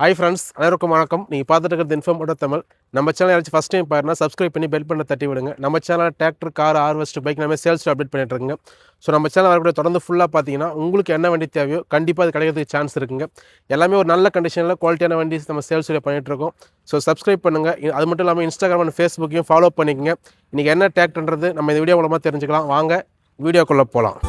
Hi friends, அனைவருக்கும் வணக்கம். நீங்கள் பார்த்துட்டு இருக்கிறது இன்ஃபார்ம் ஆட்டோ தமிழ். நம்ம சேனல் யாராச்சும் ஃபஸ்ட் டைம் பாருன்னா சப்ஸ்கிரைப் பண்ணி பெல் பட்டனை தட்டி விடுங்க. நம்ம channel tractor, car, harvest, bike நம்ம சேல்ஸ் அப்டேட் பண்ணிட்டு இருக்குங்க. ஸோ நம்ம சேனல் வரக்கூடிய தொடர்ந்து ஃபுல்லாக பார்த்தீங்கன்னா உங்களுக்கு என்ன வண்டி தேவையோ கண்டிப்பாக அது கிடைக்கிறதுக்கு சான்ஸ் இருக்குங்க. எல்லாமே ஒரு நல்ல கண்டிஷனில் குவாலிட்டியான வண்டி நம்ம சேல்ஸ் பண்ணிட்டு இருக்கோம். ஸோ சப்ஸ்கிரைப் பண்ணுங்கள். அது மட்டும் இல்லாமல் இன்ஸ்டாகிராம் அண்ட் ஃபேஸ்புக்கையும் ஃபாலோ பண்ணிக்கங்க. இன்றைக்கி என்ன டிராக்டர்ன்றது நம்ம இந்த வீடியோ மூலமாக தெரிஞ்சுக்கலாம். வாங்க வீடியோக்குள்ளே போகலாம்.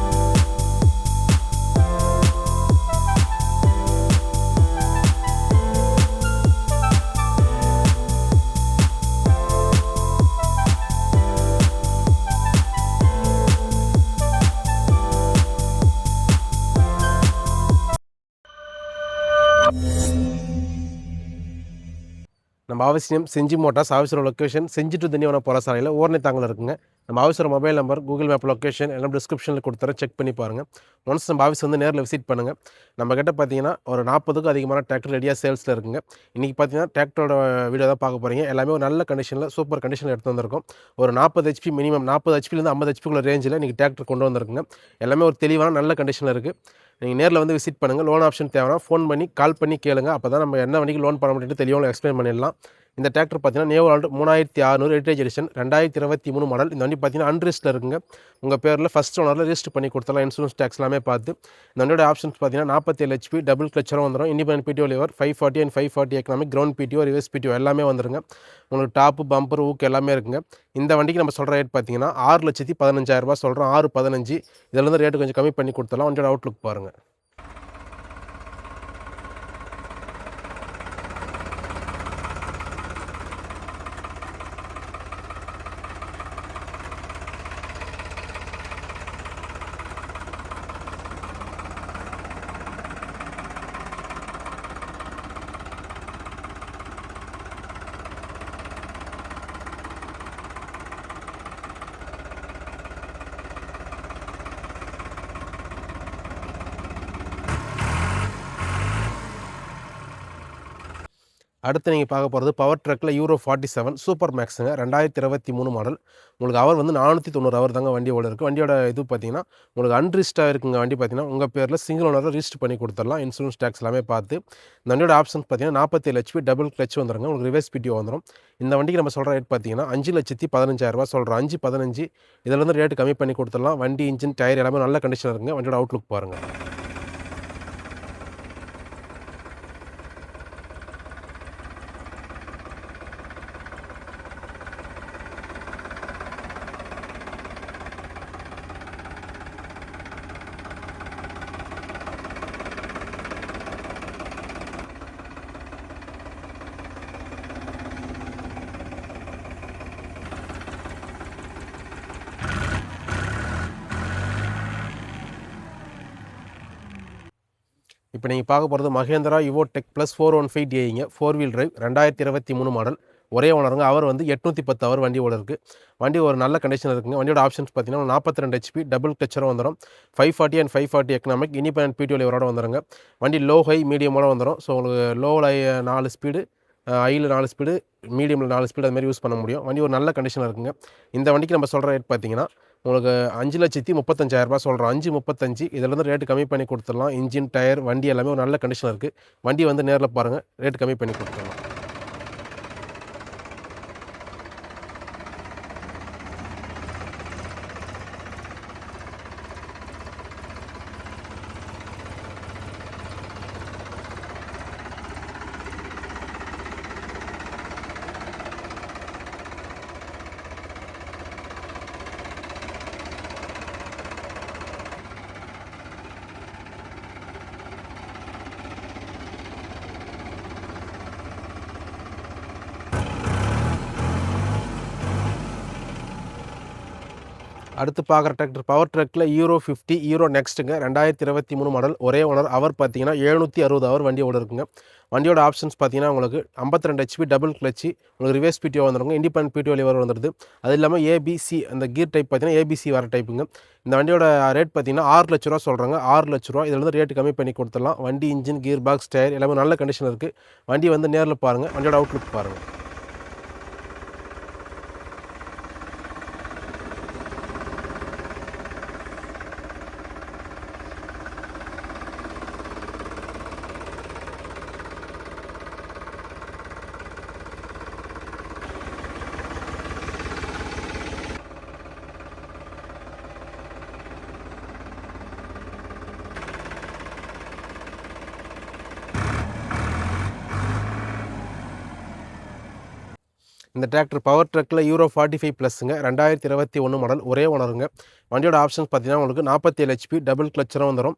நம்ம அவசியம் செஞ்சி மோட்டார்ஸ் ஆஃபீஸரோட லொக்கேஷன் செஞ்சி டு திண்டிவனம் போகிற சாலையில் ஓரணைத்தாங்கல் இருக்குங்க. நம்ம ஆஃபீஸோட mobile number, Google map location எல்லாம் டிஸ்கிரிப்ஷனில் கொடுத்துறேன், செக் பண்ணி பாருங்கள். ஒன்ஸ் நம்ம ஆஃபீஸ் வந்து நேரில் விசிட் பண்ணுங்கள். நம்ம கிட்ட பார்த்தீங்கன்னா ஒரு 40க்கும் அதிகமான டிராக்டர் ரெடியாக சேல்ஸில் இருக்குங்க. இன்றைக்கி பார்த்தீங்கன்னா டிராக்டரோட வீடியோ தான் பார்க்க போகிறீங்க. எல்லாமே ஒரு நல்ல கண்டிஷனில் சூப்பர் கண்டிஷனில் எடுத்து வந்திருக்கோம். ஒரு 40 HP மினிமம் 40 HPலேருந்து 50 HPக்குள்ள ரேஞ்சில் இன்றைக்கி டிராக்டர் கொண்டு வந்திருக்குங்க. எல்லாமே ஒரு தெளிவான நல்ல கண்டிஷனில் இருக்குது. நீங்கள் நேரில் வந்து விசிட் பண்ணுங்கள். லோன் ஆப்ஷன் தேவைன்னா ஃபோன் பண்ணி கால் பண்ணி கேளுங்க. அப்போ தான் நம்ம என்ன வண்டிக்கு லோன் பண்ண முடியும்னு தெளிவாக எக்ஸ்பிளைன் பண்ணிடலாம். இந்த டிராக்டர் பார்த்தீங்கன்னா new world 3600 heritage edition 2023 model. இந்த வண்டி பார்த்தீங்கன்னா அன்ரிஸ்டில் இருக்குங்க. உங்கள் பேரில் ஃபஸ்ட் ஓனரில் ரிஜிஸ்டர் பண்ணி கொடுத்தலாம். இன்சூரன்ஸ் டேக்ஸ் எல்லாமே பார்த்து. இந்த வண்டியோட ஆப்ஷன்ஸ் பார்த்தீங்கன்னா 47 HP டபுள் கிளச்சரும் வந்துடும். Independent PTO liver 540 and 540 economic ground PTO reverse PTO எல்லாமே வந்துருங்க. உங்களுக்கு டாப்பு பம்பர் ஊக்கு எல்லாமே இருக்குங்க. இந்த வண்டிக்கு நம்ம சொல்கிற ரேட் பார்த்தீங்கன்னா 6,15,000 சொல்கிறோம். 6,15 இதிலேருந்து ரேட்டு கொஞ்சம் கம்மி பண்ணி கொடுத்தலாம். வண்டியோட அவுட்லுக் பாருங்கள். அடுத்து நீங்கள் பார்க்க போகிறது பவர் ட்ரக்கில் யூரோ 47 சூப்பர் மேக்ஸுங்க. 2023 மாடல். உங்களுக்கு அவர் வந்து 490 அவர் தாங்க வண்டியோட இருக்குது. வண்டியோட இது பார்த்தீங்கன்னா உங்களுக்கு அன்ரிஜிஸ்டாக இருக்குங்க. வண்டி பார்த்தீங்கன்னா உங்கள் பேரில் சிங்கிள் ஓனரில் ரிஜிஸ்டர் பண்ணி கொடுத்துடலாம். இன்சூரன்ஸ் டேக்ஸ் எல்லாமே பார்த்து. இந்த வண்டியோட ஆப்ஷன்ஸ் பார்த்தீங்கன்னா 47 HP டபுள் கிளச் வந்துடுங்க. உங்களுக்கு ரிவர்ஸ் PTO வந்துடும். இந்த வண்டிக்கு நம்ம சொல்கிற ரேட் பார்த்தீங்கன்னா 5,15,000 சொல்கிறோம். 5,15 இதிலேருந்து ரேட்டு கம்மி பண்ணி கொடுத்துடலாம். வண்டி இன்ஜின் டயர் எல்லாமே நல்ல கண்டிஷனில் இருக்குங்க. வண்டியோட அவுட்லுக் பாருங்கள். இப்போ நீங்கள் பார்க்க போகிறது Mahindra Yuvo Tech Plus 415 4 wheel drive 2023 model. ஒரே ஓனருங்க. அவர் வந்து 810 அவர் வண்டியோட இருக்குது. வண்டி ஒரு நல்ல கண்டிஷனில் இருக்குங்க. வண்டியோட ஆப்ஷன்ஸ் பார்த்தீங்கன்னா 42 HP டபுள் கிளச்சரும் வந்துடும். 540 அண்ட் 540 எக்கனாமிக் இண்டிபெண்டன்ட் PTO லிவரோட வந்துடுங்க. வண்டி லோ ஹை மீடியமோட வந்துடும். ஸோ உங்களுக்கு லோவில் 4 ஸ்பீடு, ஹையில் 4 ஸ்பீடு, மீடியமில் 4 ஸ்பீடு அதுமாதிரி யூஸ் பண்ண முடியும். வண்டி ஒரு நல்ல கண்டிஷனில் இருக்குங்க. இந்த வண்டிக்கு நம்ம சொல்கிற ரேட் பார்த்தீங்கன்னா உங்களுக்கு 5,35,000 சொல்கிறோம். 5,35 இதிலேருந்து ரேட்டு கம்மி பண்ணி கொடுத்துடலாம். இன்ஜின் டயர் வண்டி எல்லாமே ஒரு நல்ல கண்டிஷனில் இருக்குது. வண்டி வந்து நேரில் பாருங்கள், ரேட்டு கம்மி பண்ணி கொடுத்துடலாம். அடுத்து பார்க்குற டிராக்டர் பவர் ட்ரக்கில் யூரோ 50 யூரோ நெக்ஸ்ட்டுங்க. 2023 மாடல். ஒரே ஓனர். அவர் பார்த்தீங்கன்னா 760 அவர் வண்டியோட இருக்குங்க. வண்டியோட ஆப்ஷன்ஸ் பார்த்தீங்கன்னா உங்களுக்கு 52 HP டபுள் கிளச்சு, உங்களுக்கு ரிவர்ஸ் PTO வந்துருங்க. இண்டிபெண்டன்ட் PTO லிவர் வந்துடுது. அது இல்லாமல் ABC அந்த கீர் டைப் பார்த்தீங்கன்னா ABC வர டைப்புங்க. இந்த வண்டியோட ரேட் பார்த்தீங்கன்னா 6 லட்ச ரூபா சொல்கிறாங்க. 6 லட்ச ரூபா இதில் வந்து ரேட்டு கம்மி பண்ணி கொடுத்துடலாம். வண்டி இன்ஜின், கீர் பாக்ஸ், டயர் எல்லாமே நல்ல கண்டிஷன் இருக்குது. வண்டி வந்து நேரில் பாருங்கள். வண்டியோட அவுட்லுக் பாருங்கள். இந்த டிராக்டர் பவர் ட்ரக்கில் யூரோ 45 ப்ளஸ்ஸுங்க 2021 மாடல் ஒரே ஓனருங்க. வண்டியோட ஆப்ஷன்ஸ் பார்த்தீங்கன்னா உங்களுக்கு 47 HP டபுள் கிளச்சரும் வந்துடும்,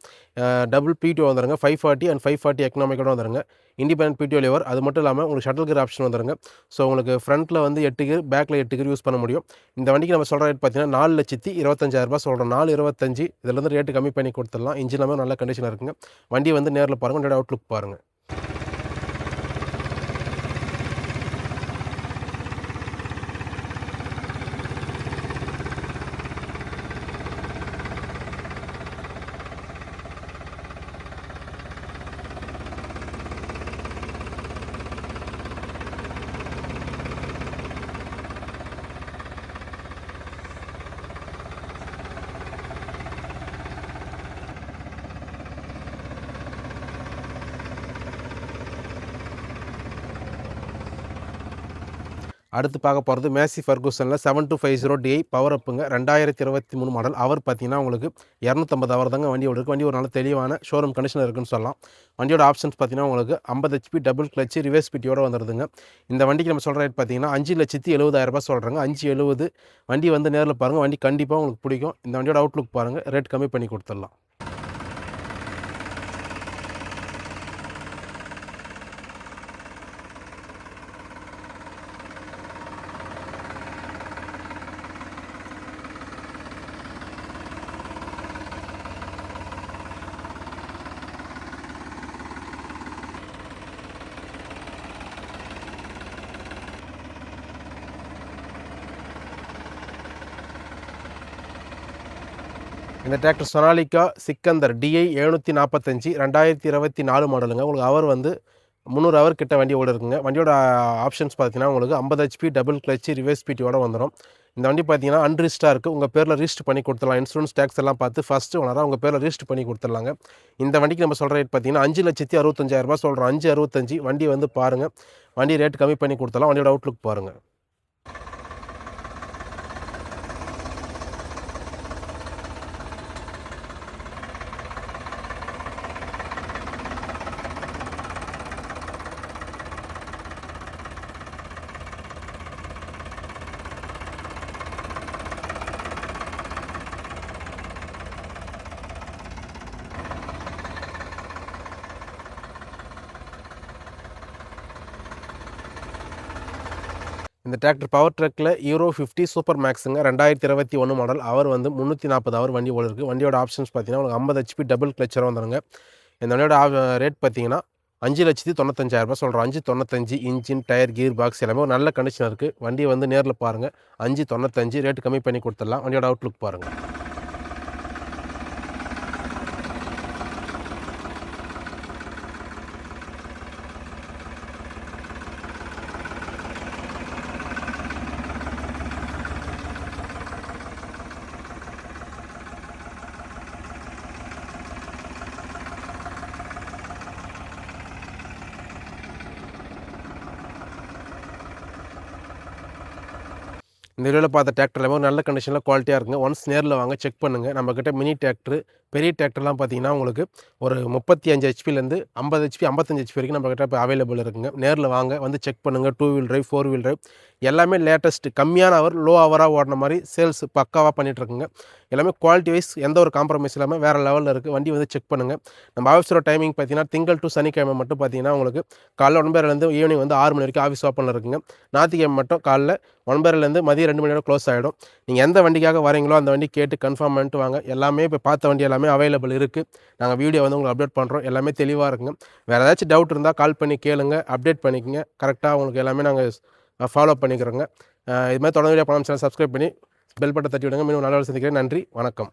டபுள் பிடிஓ வந்துடுங்க, 540 அண்ட் 540 எக்கனாமிக்கோட வந்துடுங்க, இண்டிபெண்டன்ட் பிடிஓ லிவர். அது மட்டும் இல்லாமல் உங்களுக்கு ஷட்டில் கியர் ஆப்ஷன் வந்துடுங்க. ஸோ உங்களுக்கு ஃப்ரண்ட்டில் வந்து 8 கியர், பேக்கில் 8 கியர் யூஸ் பண்ண முடியும். இந்த வண்டிக்கு நம்ம சொல்கிற ரேட் பார்த்தீங்கன்னா 4,25,000 சொல்கிறோம். 4,25,000 இதிலேருந்து ரேட்டு கம்மி பண்ணி கொடுத்துடலாம். இன்ஜின் எல்லாமே நல்ல கண்டிஷனில் இருக்குங்க. வண்டி வந்து நேரில் பாருங்கள், வண்டியோட அவுட்லுக் பாருங்கள். அடுத்து பார்க்க போகிறது மேசி ஃபர்கூசனில் 7250 DI பவர் அப்புங்க. 2023 மாடல். அவர் பார்த்தீங்கன்னா உங்களுக்கு 250 ஹவர் தாங்க வண்டி ஓடுது. வண்டி ஒரு நல்ல தெளிவான ஷோரூம் கண்டிஷனில் இருக்குன்னு சொல்லலாம். வண்டியோட ஆப்ஷன்ஸ் பார்த்தீங்கன்னா உங்களுக்கு 50 HP டபுள் கிளச்சு ரிவர்ஸ் பிடியோட வந்துடுதுங்க. இந்த வண்டிக்கு நம்ம சொல்கிற ரேட் பார்த்தீங்கன்னா 5,70,000 சொல்கிறாங்க. 5,70,000. வண்டி வந்து நேரில் பாருங்கள், வண்டி கண்டிப்பாக உங்களுக்கு பிடிக்கும். இந்த வண்டியோட அவுட்லுக் பாருங்கள், ரேட் கம்மி பண்ணி கொடுத்துடலாம். இந்த டிராக்டர் சொனாலிகா சிக்கந்தர் DI 745 2024 மாடலுங்க. உங்களுக்கு அவர் வந்து 300 ஹவர் கிட்ட வண்டி ஓட இருக்குங்க. வண்டியோட ஆப்ஷன்ஸ் பார்த்தீங்கன்னா உங்களுக்கு 50 HP டபுள் கிளச்சு ரிவர்ஸ் பிடியோட வந்துடும். இந்த வண்டி பார்த்தீங்கன்னா அன்ரிஜிஸ்டாக இருக்குது. உங்கள் பேரில் ரிஜிஸ்டர் பண்ணி கொடுத்துடலாம். இன்சூரன்ஸ் டேக்ஸ் எல்லாம் பார்த்து ஃபஸ்ட்டு ஓனராக உங்கள் பேரில் ரிஜிஸ்டர் பண்ணி கொடுத்துடலாங்க. இந்த வண்டிக்கு நம்ம சொல்கிற ரேட் பார்த்தீங்கன்னா 5,65,000 சொல்கிறோம். 5,65,000. வண்டி வந்து பாருங்கள், வண்டி ரேட் கம்மி பண்ணி கொடுத்துடலாம். வண்டியோட அவுட்லுக் பாருங்கள். இந்த டிராக்டர் பவர் ட்ரக்கில் யூரோ 50 சூப்பர் மேக்ஸுங்க. 2021 மாடல். அவர் வந்து 340 ஹவர் வண்டி ஓட இருக்குது. வண்டியோட ஆப்ஷன்ஸ் பார்த்தீங்கன்னா உங்களுக்கு 50 HP டபுள் கிளச்சரும் வந்துடுங்க. இந்த வண்டியோட ரேட் பார்த்தீங்கன்னா 5,95,000 சொல்கிறோம். 5,95,000. இன்ஜின், டயர், கியர் பாக்ஸ் எல்லாமே ஒரு நல்ல கண்டிஷன் இருக்குது. வண்டியை வந்து நேரில் பாருங்கள். 5,95,000 ரேட்டு கம்மி பண்ணி கொடுத்துடலாம். வண்டியோட அவுட்லுக் பாருங்கள். இந்த வீடியோவில் பார்த்த டிராக்டர் எல்லாமே நல்ல கண்டிஷனில் குவாலிட்டியாக இருக்குங்க. ஒன்ஸ் நேரில் வாங்க, செக் பண்ணுங்கள். நம்மக்கிட்ட மினி டிராக்டர், பெரிய டிராக்டர்லாம் பார்த்தீங்கன்னா உங்களுக்கு ஒரு 35 HPலேருந்து 50 HP 55 HP வரைக்கும் நம்மக்கிட்ட இப்போ அவைலபிள் இருக்குங்க. நேரில் வாங்க, வந்து செக் பண்ணுங்கள். 2 வீல் டிரைவ், 4 வீல் டிரைவ் எல்லாமே லேட்டஸ்ட்டு, கம்மியான ஹவர், லோ ஹவராக ஓடின மாதிரி சேல்ஸ் பக்காவாக பண்ணிகிட்ருக்குங்க. எல்லாமே குவாலிட்டி வைஸ் எந்த ஒரு காம்ப்ரமைஸ் இல்லாமல் வேறு லெவலில் இருக்குது. வண்டி வந்து செக் பண்ணுங்கள். நம்ம ஆஃபீஸோட டைமிங் பார்த்தீங்கன்னா திங்கள் டு சனிக்கிழமை மட்டும் பார்த்தீங்கன்னா உங்களுக்கு காலைல 9:30லேருந்து ஈவினிங் வந்து 6 மணி வரைக்கும் ஆஃபீஸ் ஓப்பனில் இருக்குங்க. ஞாயிற்றுக்கிழமை மட்டும் காலைல 9:30லேருந்து மதியம் 2 மணி நேரம் க்ளோஸ் ஆகிடும். நீங்கள் எந்த வண்டிக்காக வரீங்களோ அந்த வண்டி கேட்டு கன்ஃபார்ம் பண்ணிட்டு வாங்க. எல்லாமே இப்போ பார்த்த வண்டி எல்லாமே அவைலபிள் இருக்குது. நாங்கள் வீடியோ வந்து உங்களுக்கு அப்டேட் பண்ணுறோம். எல்லாமே தெளிவாக இருக்குங்க. வேறு ஏதாச்சும் டவுட் இருந்தால் கால் பண்ணி கேளுங்க, அப்டேட் பண்ணிக்கோங்க. கரெக்டாக உங்களுக்கு எல்லாமே நாங்கள் ஃபாலோ பண்ணிக்கிறோங்க. இது மாதிரி தொடர்ந்து வீடியோ பண்ணாமல் சேனல் சப்ஸ்கிரைப் பண்ணி பெல் பட்டன் தட்டி விடுங்க. மீண்டும் நல்ல சந்திக்கிறேன். நன்றி, வணக்கம்.